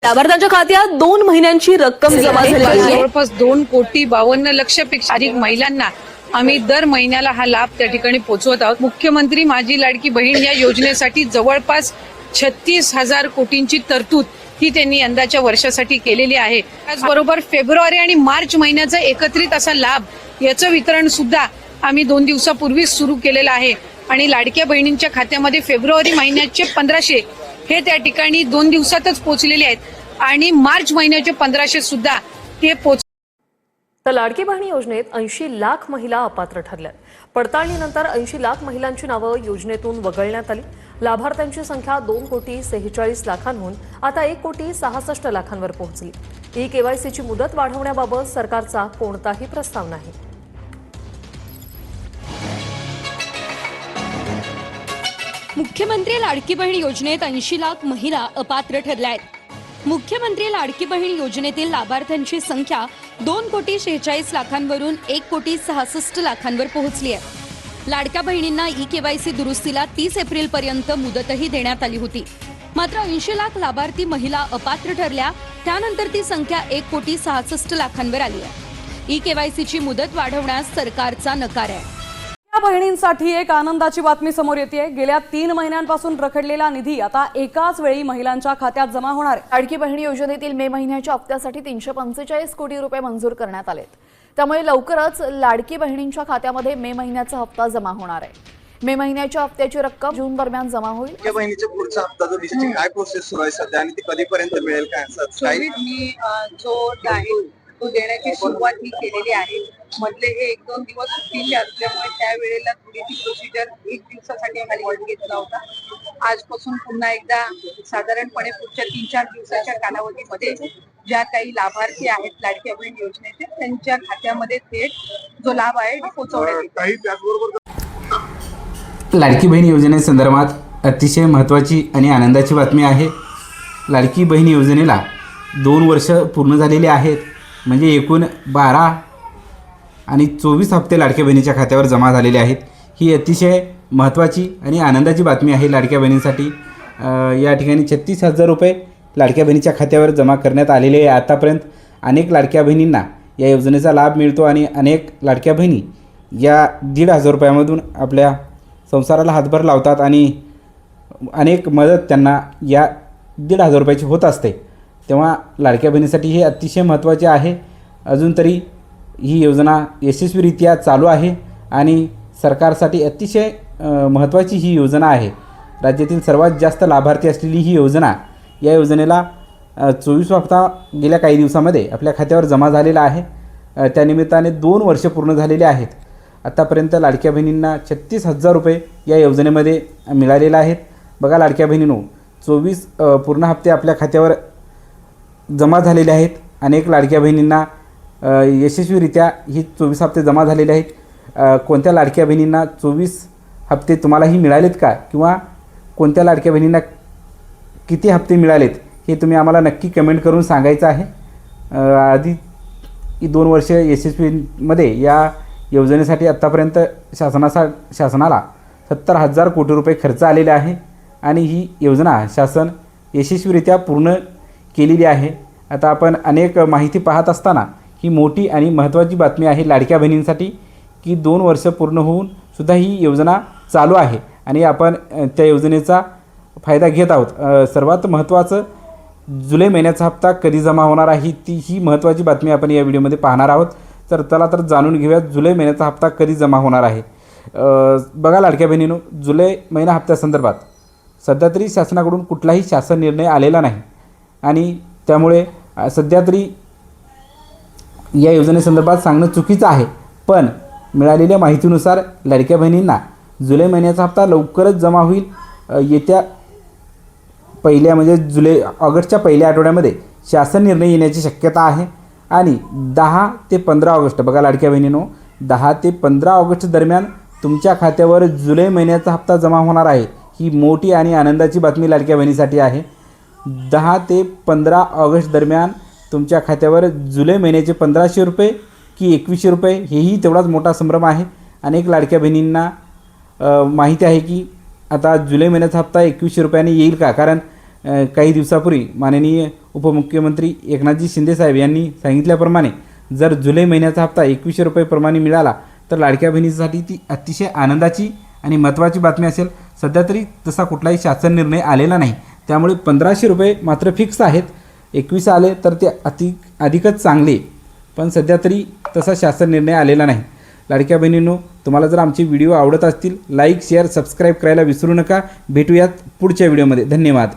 लाभार्थ्यांच्या खात्यात 2 महिन्यांची रक्कम जमा झाली आहे। जवळपास 2,52,00,000 पेक्षा महिलांना आम्ही दर महिन्याला हा लाभ त्या ठिकाणी पोहोचवत आहोत। मुख्यमंत्री माझी लाडकी बहीण या योजनेसाठी जवळपास 36,000 कोटींची तरतूद ही त्यांनी यंदाच्या वर्षासाठी केलेली आहे। त्याचबरोबर फेब्रुवारी आणि मार्च महिन्याचा एकत्रित असा लाभ याचं वितरण सुद्धा आम्ही 2 दिवसापूर्वीच सुरू केलेलं आहे आणि लाडक्या बहिणींच्या खात्यामध्ये फेब्रुवारी महिन्याचे 1500 हे त्या ठिकाणी 2 दिवसातच पोहोचलेले आहेत आणि मार्च महिन्याचे 1500 सुद्धा ते तर लाडकी बहीण योजनेत 80 लाख महिला अपात्र ठरल्या। पडताळणीनंतर 80 लाख महिलांची नावं योजनेतून वगळण्यात आली। लाभार्थ्यांची संख्या 2,46,00,000हून आता 1,66,00,000 पोहोचली। ई-केवायसीची मुदत वाढवण्याबाबत सरकारचा कोणताही प्रस्ताव नाही। मुख्यमंत्री लाडकी बहीण योजनेत 80 लाख महिला अपात्र ठरल्या आहेत। मुख्यमंत्री लाडकी बहीण योजनेतील लाभार्थ्यांची संख्या 2,46,00,000वरून 1,66,00,000 पोहोचली आहे। लाडक्या बहिणींना ई-केवायसी दुरुस्तीला 30 एप्रिलपर्यंत मुदतही देण्यात आली होती। मात्र 80 लाख लाभार्थी महिला अपात्र ठरल्या, त्यानंतर ती संख्या 1,66,00,000वर आली आहे। ई-केवायसीची मुदत वाढवण्यास सरकारचा नकार आहे। बहिणींसाठी एक आनंदाची बातमी समोर येते। गेल्या 3 महिन्यांपासून रखडलेला निधी आता एकाच वेळी महिलांच्या खात्यात जमा होणार आहे। लाडकी बहीण योजनेतील मे महिन्याच्या हप्त्यासाठी 345 कोटी रुपये मंजूर करण्यात आलेत। त्यामुळे लवकरच लाडकी बहिणींच्या खात्यामध्ये मे महिन्याचा हप्ता जमा होणार आहे। मे महिन्याच्या हप्त्याची रक्कम जून दरम्यान जमा होईल। लाडक्या बहिणीच्या पुढचा हप्ता जो दिसते काय प्रोसेस सुरू आहे सध्या आणि ती कधीपर्यंत मिळेल काय असं काही मी जो आहे तो देण्याची सुरुवात ही केलेली आहे। मधले हे 1-2 दिवस सुट्टीचे असल्यामुळे त्यावेळेला थोडीशी प्रोसिजर 1 दिवसासाठी खाली वर घेतला होता। आजपासून पुन्हा एकदा साधारणपणे पुढच्या 3-4 दिवसाच्या कालावधीमध्ये ज्या काही लाभार्थी आहेत लाडक्या बहीण योजनेचे त्यांच्या खात्यामध्ये थेट जो लाभ आहे तो पोहोचवण्यात येईल। त्याचबरोबर लाडकी बहीण योजनेसंदर्भात अतिशय महत्त्वाची आणि आनंदाची बातमी आहे। लाडकी बहीण योजनेला 2 वर्ष पूर्ण झालेली आहेत, म्हणजे एकूण 12 आणि 24 हप्ते लाडक्या बहिणीच्या खात्यावर जमा झालेले आहेत। ही अतिशय महत्त्वाची आणि आनंदाची बातमी आहे लाडक्या बहिणींसाठी। या ठिकाणी 36,000 रुपये लाडक्या बहिणीच्या खात्यावर जमा करण्यात आलेले आहे। आतापर्यंत अनेक लाडक्या बहिणींना या योजनेचा लाभ मिळतो आणि अनेक लाडक्या बहिणी या 1,500 रुपयामधून आपल्या संसाराला हातभार लावतात आणि अनेक मदत त्यांना या 1,500 रुपयाची होत असते। तेव्हा लाडक्या बहिणीसाठी हे अतिशय महत्त्वाचे आहे। अजून तरी ही योजना यशस्वीरित्या चालू आहे आणि सरकारसाठी अतिशय महत्त्वाची ही योजना आहे। राज्यातील सर्वात जास्त लाभार्थी असलेली ही योजना, या योजनेला 24 हप्ता गेल्या काही दिवसामध्ये आपल्या खात्यावर जमा झालेला आहे। त्यानिमित्ताने 2 वर्ष पूर्ण झालेले आहेत। आतापर्यंत लाडक्या बहिणींना 36,000 रुपये या योजनेमध्ये मिळालेले आहेत। बघा लाडक्या बहिणींनो, 24 पूर्ण हप्ते आपल्या खात्यावर जमा झालेले आहेत। अनेक लाडक्या बहिणींना यशस्वीरित्या ही 24 हप्ते जमा झालेले आहेत। कोणत्या लाडक्या बहिणींना 24 हप्ते तुम्हालाही मिळालेत का, किंवा कोणत्या लाडक्या बहिणींना किती हप्ते मिळालेत हे तुम्ही आम्हाला नक्की कमेंट करून सांगायचं आहे। आधी 2 वर्ष यशस्वीमध्ये या योजनेसाठी आत्तापर्यंत शासनाला 70,000 कोटी रुपये खर्च आलेले आहे आणि ही योजना शासन यशस्वीरित्या पूर्ण केलेली आहे। आता आपण अनेक माहिती पाहत असताना ही मोठी आणि महत्त्वाची बातमी आहे लाडक्या बहिणींसाठी की 2 वर्ष पूर्ण होऊन सुद्धा ही योजना चालू आहे आणि आपण त्या योजनेचा फायदा घेत आहोत। सर्वात महत्त्वाचं जुलै महिन्याचा हप्ता कधी जमा होणार आहे ही महत्त्वाची बातमी आपण या व्हिडिओमध्ये पाहणार आहोत। तर चला तर जाणून घेऊयात जुलै महिन्याचा हप्ता कधी जमा होणार आहे। बघा लाडक्या बहिणींनो, जुलै महिना हप्त्यासंदर्भात सध्या तरी शासनाकडून कुठलाही शासन निर्णय आलेला नाही आणि त्यामुळे सध्या तरी या योजनेसंदर्भात सांगणं चुकीचं आहे। पण मिळालेल्या माहितीनुसार लाडक्या बहिणींना जुलै महिन्याचा हप्ता लवकरच जमा होईल। येत्या ऑगस्टच्या पहिल्या आठवड्यामध्ये शासन निर्णय येण्याची शक्यता आहे आणि 10 ते 15 ऑगस्ट, बघा लाडक्या बहिणींनो, 10 ते 15 ऑगस्ट दरम्यान तुमच्या खात्यावर जुलै महिन्याचा हप्ता जमा होणार आहे। ही मोठी आणि आनंदाची बातमी लाडक्या बहिणीसाठी आहे। 10 ते 15 ऑगस्ट दरम्यान तुमच्या खात्यावर जुलै महिन्याचे 1,500 रुपये की 2,100 रुपये हेही तेवढाच मोठा संभ्रम आहे। अनेक लाडक्या बहिणींना माहिती आहे की आता जुलै महिन्याचा हप्ता 2,100 रुपयाने येईल का, कारण काही दिवसापूर्वी माननीय उपमुख्यमंत्री एकनाथजी शिंदेसाहेब यांनी सांगितल्याप्रमाणे जर जुलै महिन्याचा हप्ता 2100 रुपयेप्रमाणे मिळाला तर लाडक्या बहिणीसाठी ती अतिशय आनंदाची आणि महत्त्वाची बातमी असेल. सध्या तरी तसा कुठलाही शासन निर्णय आलेला नाही, त्यामुळे 1500 रुपये मात्र फिक्स आहेत. 21 आले तर ते अधिकच चांगले, पण सध्या तरी तसा शासन निर्णय आलेला नाही. लाडक्या बहिणींनो, तुम्हाला जर आमचे व्हिडिओ आवडत असतील लाईक शेअर सबस्क्राईब करायला विसरू नका. भेटूयात पुढच्या व्हिडिओमध्ये. धन्यवाद.